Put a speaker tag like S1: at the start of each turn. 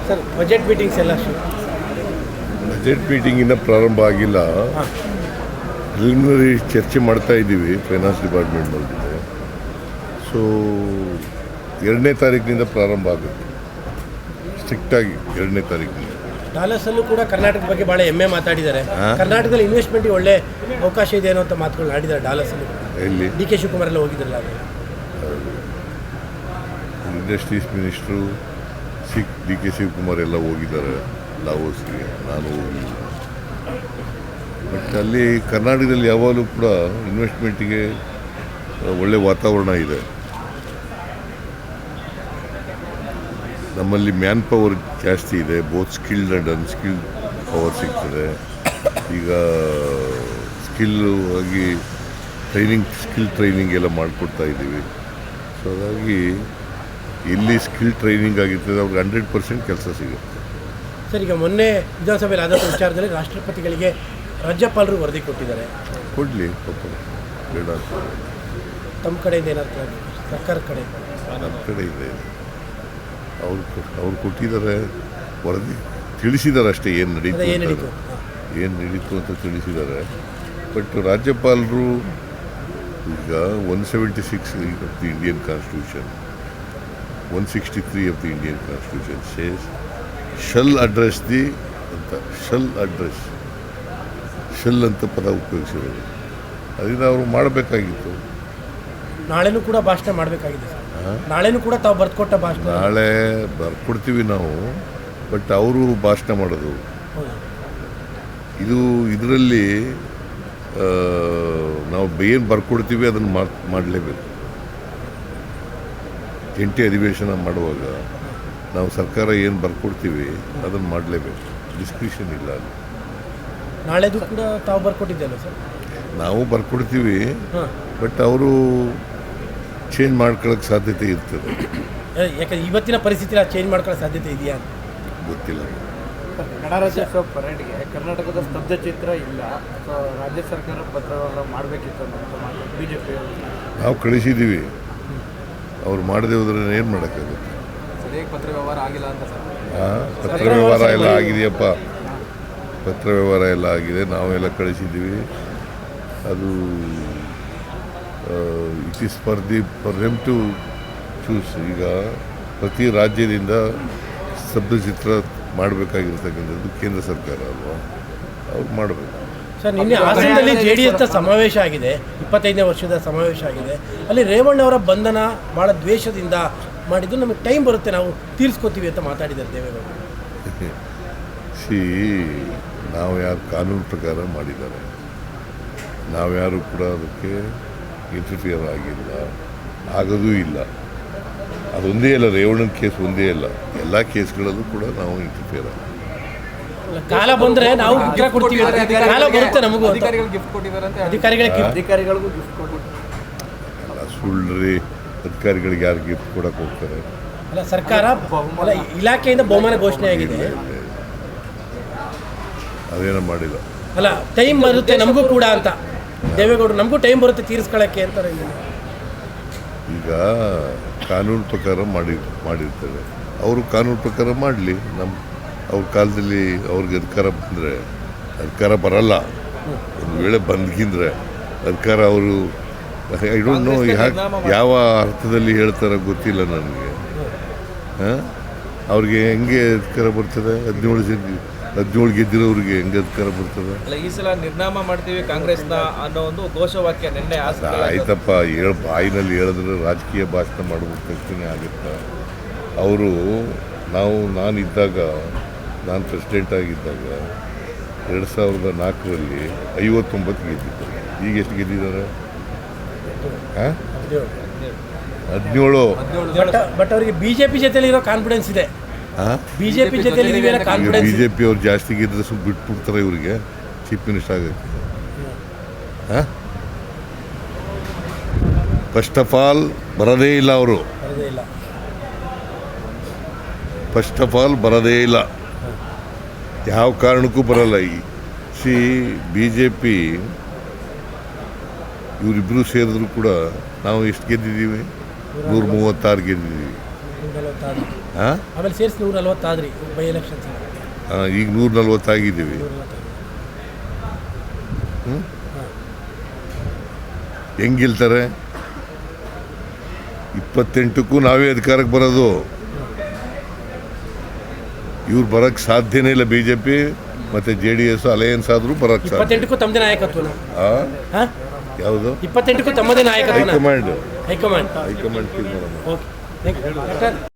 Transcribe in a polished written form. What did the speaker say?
S1: Sir budget meetings ಎಲ್ಲ
S2: budget meeting ಇನ್ನೂ ಪ್ರಾರಂಭ ಆಗಿಲ್ಲ. ಪ್ರಿಲಿಮಿನರಿ ಚರ್ಚೆ ಮಾಡ್ತಾ ಇದ್ದೀವಿ ಫೈನಾನ್ಸ್ ಡಿಪಾರ್ಟ್ಮೆಂಟ್ನವ್ರ ಜೊತೆ. ಸೊ 2ನೇ ತಾರೀಕಿನಿಂದ ಪ್ರಾರಂಭ ಆಗುತ್ತೆ, ಸ್ಟ್ರಿಕ್ಟಾಗಿ 2ನೇ ತಾರೀಕಿನಿಂದ.
S1: ಡಾಲರ್ಸಲ್ಲೂ ಕೂಡ ಕರ್ನಾಟಕದ ಬಗ್ಗೆ ಭಾಳ ಹೆಮ್ಮೆ ಮಾತಾಡಿದ್ದಾರೆ. ಕರ್ನಾಟಕದಲ್ಲಿ ಇನ್ವೆಸ್ಟ್ಮೆಂಟ್ಗೆ ಒಳ್ಳೆ ಅವಕಾಶ ಇದೆ ಅನ್ನೋ ಮಾತುಗಳು ಆಡಿದ್ದಾರೆ ಡಾಲರ್ಸಲ್ಲಿ.
S2: ಎಲ್ಲಿ
S1: ಡಿ ಕೆ ಶಿವಕುಮಾರ್ ಎಲ್ಲ ಹೋಗಿದ್ರಲ್ಲ ಅದು.
S2: Industries minister D K Shivakumar ಎಲ್ಲ ಹೋಗಿದ್ದಾರೆ ಲಾವೋಸ್ಗೆ, ನಾನು ಹೋಗಿಲ್ಲ. ಬಟ್ ಅಲ್ಲಿ ಕರ್ನಾಟಕದಲ್ಲಿ ಯಾವಾಗಲೂ ಕೂಡ ಇನ್ವೆಸ್ಟ್ಮೆಂಟಿಗೆ ಒಳ್ಳೆ ವಾತಾವರಣ ಇದೆ. ನಮ್ಮಲ್ಲಿ ಮ್ಯಾನ್ ಪವರ್ ಜಾಸ್ತಿ ಇದೆ, both skilled and unskilled power ಸಿಗ್ತದೆ. ಈಗ ಆಗಿ ಸ್ಕಿಲ್ ಟ್ರೈನಿಂಗ್ ಎಲ್ಲ ಮಾಡಿಕೊಡ್ತಾ ಇದ್ದೀವಿ. ಸೊ ಹಾಗಾಗಿ ಎಲ್ಲಿ ಸ್ಕಿಲ್ ಟ್ರೈನಿಂಗ್ ಆಗಿರ್ತದೆ ಅವ್ರಿಗೆ 100% ಕೆಲಸ ಸಿಗುತ್ತೆ.
S1: ಸರ್, ಈಗ ಮೊನ್ನೆ ವಿಧಾನಸಭೆಯಲ್ಲಿ ಆದಂಥ ವಿಚಾರದಲ್ಲಿ ರಾಷ್ಟ್ರಪತಿಗಳಿಗೆ ರಾಜ್ಯಪಾಲರು ವರದಿ ಕೊಟ್ಟಿದ್ದಾರೆ.
S2: ಕೊಡಲಿ, ಪಾಪ ಬೇಡ.
S1: ತಮ್ಮ ಕಡೆಯಿಂದ ಏನಾಗ್ತದೆ? ಸರ್ಕಾರದ ಕಡೆ
S2: ನಮ್ಮ ಕಡೆ ಇದೆ, ಅವ್ರು ಕೊಟ್ಟಿದ್ದಾರೆ ವರದಿ, ತಿಳಿಸಿದ್ದಾರೆ ಅಷ್ಟೇ ಏನು ನಡೀತು ಅಂತ ತಿಳಿಸಿದ್ದಾರೆ. ಬಟ್ ರಾಜ್ಯಪಾಲರು ಈಗ 176 of the Indian constitution, 163 of the Indian constitution says shall address the ಅಂತ, ಶಲ್ ಅಂತ ಪದ ಉಪಯೋಗಿಸಿರೋದು. ಅದರಿಂದ ಅವರು ಮಾಡಬೇಕಾಗಿತ್ತು.
S1: ನಾಳೆನೂ ಕೂಡ ಭಾಷಣ ಮಾಡಬೇಕಾಗಿದೆ ಸರ್. ನಾಳೆನೂ ಕೂಡ ತಾವು ಬರ್ಕೊಟ್ಟ ಭಾಷಣ
S2: ನಾಳೆ ಬರ್ಕೊಡ್ತೀವಿ ನಾವು. ಬಟ್ ಅವರು ಭಾಷಣ ಮಾಡೋದು ಇದರಲ್ಲಿ ನಾವು ಏನು ಬರ್ಕೊಡ್ತೀವಿ ಅದನ್ನು ಮಾಡಲೇಬೇಕು. ಜಂಟಿ ಅಧಿವೇಶನ ಮಾಡುವಾಗ ನಾವು ಸರ್ಕಾರ ಏನು ಬರ್ಕೊಡ್ತೀವಿ ಅದನ್ನು ಮಾಡಲೇಬೇಕು, ಡಿಸ್ಕ್ರಿಷನ್ ಇಲ್ಲ ಅಲ್ಲಿ.
S1: ನಾಳೆದು ಕೂಡ ತಾವು ಬರ್ಕೊಟ್ಟಿದ್ದಲ್ಲ ಸರ್?
S2: ನಾವು ಬರ್ಕೊಡ್ತೀವಿ, ಬಟ್ ಅವರು ಚೇಂಜ್ ಮಾಡ್ಕೊಳ್ಳೋಕ್ಕೆ ಸಾಧ್ಯತೆ ಇರ್ತದೆ.
S1: ಯಾಕಂದ್ರೆ ಇವತ್ತಿನ ಪರಿಸ್ಥಿತಿ ಚೇಂಜ್ ಮಾಡ್ಕೊಳ್ಳೋ ಸಾಧ್ಯತೆ ಇದೆಯಾ
S2: ಗೊತ್ತಿಲ್ಲ.
S3: ಗಣರಾಜ್ಯೋತ್ಸವ ಪರೇಡ್ಗೆ ಕರ್ನಾಟಕದ ಸ್ತಬ್ಧ ಚಿತ್ರ ಇಲ್ಲ, ಸೊ ರಾಜ್ಯ ಸರ್ಕಾರ ಪತ್ರ ಮಾಡಬೇಕಿತ್ತು ಅಂತ ಬಿಜೆಪಿ
S2: ನಾವು ಕಳಿಸಿದ್ದೀವಿ. ಅವ್ರು ಮಾಡದೆ ಹೋದ್ರೆ ಏನು ಮಾಡೋಕ್ಕಾಗುತ್ತೆ?
S3: ಸರಿಯಾಗಿ ಪತ್ರ ವ್ಯವಹಾರ ಆಗಿಲ್ಲ ಅಂತ ಸರ್.
S2: ಪತ್ರ ವ್ಯವಹಾರ ಎಲ್ಲ ಆಗಿದೆಯಪ್ಪ, ಪತ್ರ ವ್ಯವಹಾರ ಎಲ್ಲ ಆಗಿದೆ, ನಾವೆಲ್ಲ ಕಳಿಸಿದ್ದೀವಿ. ಅದು it is for them to choose. ಈಗ ಪ್ರತಿ ರಾಜ್ಯದಿಂದ ಸ್ತಬ್ಧಚಿತ್ರ ಮಾಡಬೇಕಾಗಿರ್ತಕ್ಕಂಥದ್ದು ಕೇಂದ್ರ ಸರ್ಕಾರ ಅಲ್ವಾ, ಅವ್ರು ಮಾಡಬೇಕು.
S1: ಸರ್, ನಿನ್ನೆ ಹಾಸನದಲ್ಲಿ JDS ಸಮಾವೇಶ ಆಗಿದೆ, 25ನೇ ವರ್ಷದ ಸಮಾವೇಶ ಆಗಿದೆ. ಅಲ್ಲಿ ರೇವಣ್ಣವರ ಬಂಧನ ಭಾಳ ದ್ವೇಷದಿಂದ ಮಾಡಿದ್ದು, ನಮಗೆ ಟೈಮ್ ಬರುತ್ತೆ, ನಾವು ತೀರಿಸ್ಕೋತೀವಿ ಅಂತ ಮಾತಾಡಿದ್ದಾರೆ ದೇವೇಗೌಡರು.
S2: ನಾವು ಯಾರು ಕಾನೂನು ಪ್ರಕಾರ ಮಾಡಿದ್ದಾರೆ, ನಾವ್ಯಾರು ಕೂಡ ಅದಕ್ಕೆ ಇಂಟರ್ಫಿಯರ್ ಆಗಿಲ್ಲ, ಆಗೋದೂ ಇಲ್ಲ. ಅದೊಂದೇ ಅಲ್ಲ, ರೇವಣ್ಣನ ಕೇಸ್ ಒಂದೇ ಅಲ್ಲ, ಎಲ್ಲ ಕೇಸ್ಗಳಲ್ಲೂ ಕೂಡ ನಾವು ಇಂಟರ್ಫಿಯರ್ ಆಗಿ.
S1: ಕಾಲ ಬಂದರೆ ನಾವು ಉತ್ತರ ಕೊಡ್ತೀವಿ, ಕಾಲ ಬರುತ್ತೆ ನಮಗೂ.
S3: ಅಧಿಕಾರಿಗಳು ಗಿಫ್ಟ್ ಕೊಟ್ಟಿದ್ದಾರೆ ಅಂತ,
S1: ಅಧಿಕಾರಿಗಳಿಗೂ ಗಿಫ್ಟ್ ಕೊಟ್ಟಿದ್ದಾರೆ.
S2: ಅಲ್ಲ, ಸುಳ್ಳ್ರಿ, ಅಧಿಕಾರಿಗಳಿಗೆ ಯಾರು ಗಿಫ್ಟ್ ಕೊಡಕ್ಕೆ ಹೋಗ್ತಾರೆ?
S1: ಅಲ್ಲ, ಸರ್ಕಾರ ಅಲ್ಲ, ಇಲಾಖೆಯಿಂದ ಬಹುಮಾನ ಘೋಷಣೆ ಆಗಿದೆ,
S2: ಅದೇನೋ ಮಾಡಿಲ್ಲ.
S1: ಅಲ್ಲ, ಟೈಮ್ ಬರುತ್ತೆ ನಮಗೂ ಕೂಡ ಅಂತ ದೇವೇಗೌಡರು, ನಮಗೂ ಟೈಮ್ ಬರುತ್ತೆ ತೀರಿಸ್ಕೊಳ್ಳೋಕ್ಕೆ ಅಂತಾರೆ.
S2: ಈಗ ಕಾನೂನು ಪ್ರಕಾರ ಮಾಡಿರ್ತಾರೆ, ಅವರು ಕಾನೂನು ಪ್ರಕಾರ ಮಾಡಲಿ. ಅವ್ರ ಕಾಲದಲ್ಲಿ ಅವ್ರಿಗೆ ಅಧಿಕಾರ ಬರಲ್ಲ, ಒಂದು ವೇಳೆ ಬಂದ್ಗಿಂದ್ರೆ ಅಧಿಕಾರ ಅವರು ಐ ಡೋಂಟ್ ನೋ ಯಾವ ಅರ್ಥದಲ್ಲಿ ಹೇಳ್ತಾರೆ ಗೊತ್ತಿಲ್ಲ ನನಗೆ. ಅವ್ರಿಗೆ ಹೆಂಗೆ ಅಧಿಕಾರ ಬರ್ತದೆ? 17 ಗೆದ್ದಿರೋರಿಗೆ ಹೆಂಗೆ ಅಧಿಕಾರ ಬರ್ತದೆ?
S3: ಈ ಸಲ ನಿರ್ನಾಮ ಮಾಡ್ತೀವಿ ಕಾಂಗ್ರೆಸ್ನ ಅನ್ನೋ ಒಂದು ಘೋಷವಾಕ್ಯ ನಿನ್ನೆ
S2: ಆಯ್ತಪ್ಪ, ಬಾಯಿನಲ್ಲಿ ಹೇಳಿದ್ರೆ ರಾಜಕೀಯ ಭಾಷಣ ಮಾಡಬೇಕು ತಕ್ಷಣ ಆಗುತ್ತೆ. ಅವರು ನಾನು ಪ್ರೆಸಿಡೆಂಟ್ ಆಗಿದ್ದಾಗ 2004ರಲ್ಲಿ 59 ಗೆದ್ದಿದ್ದಾರೆ. ಈಗ ಎಷ್ಟು ಗೆದ್ದಿದ್ದಾರೆ? 17.
S1: ಬಟ್ ಅವರಿಗೆ ಬಿಜೆಪಿ ಜೊತೆಲಿ ಇರೋ ಕಾನ್ಫಿಡೆನ್ಸ್ ಇದೆ. ಬಿಜೆಪಿ ಜೊತೆಲಿ
S2: ಬಿಜೆಪಿ ಅವ್ರು ಜಾಸ್ತಿ ಗೆದ್ರೆ ಸ್ವಲ್ಪ ಬಿಟ್ಬಿಡ್ತಾರೆ ಇವರಿಗೆ ಚೀಫ್ ಮಿನಿಸ್ಟರ್ ಆಗಕ್ಕೆ. ಫಸ್ಟ್ ಆಫ್ ಆಲ್ ಬರೋದೇ ಇಲ್ಲ, ಅವರು ಫಸ್ಟ್ ಆಫ್ ಆಲ್ ಬರೋದೇ ಇಲ್ಲ, ಯಾವ ಕಾರಣಕ್ಕೂ ಬರಲ್ಲ. BJP ಇವರಿಬ್ಬರು ಸೇರಿದ್ರು ಕೂಡ ನಾವು ಎಷ್ಟು ಗೆದ್ದಿದ್ದೀವಿ? 136 ಗೆದ್ದಿದ್ದೀವಿ. ಹಾಂ
S1: ಆಮೇಲೆ ಸೇರಿಸಿ 140 ಆದ್ರಿ ಬೈ ಎಲೆಕ್ಷನ್ಸ್.
S2: ಈಗ 140 ಆಗಿದ್ದೀವಿ. ಹೆಂಗೆ ಗೆಲ್ತಾರೆ? 28ಕ್ಕೂ ನಾವೇ ಅಧಿಕಾರಕ್ಕೆ ಬರೋದು. ಇವ್ರು ಬರೋಕ್ಕೆ ಸಾಧ್ಯನೇ ಇಲ್ಲ. BJP ಮತ್ತು JDS ಅಲಯನ್ಸ್ ಆದರೂ ಬರೋಕ್ಕೆ ಸಾಧ್ಯ.
S1: 28ಕ್ಕೂ ತಮ್ಮದೇ ನಾಯಕತ್ವನ? ಹಾಂ,
S2: ಯಾವುದು?
S1: 28ಕ್ಕೂ ತಮ್ಮದೇ ನಾಯಕತ್ವನ?
S2: High command
S1: high command.
S2: ತೀರ್ಮಾನ.
S1: Okay, thank you.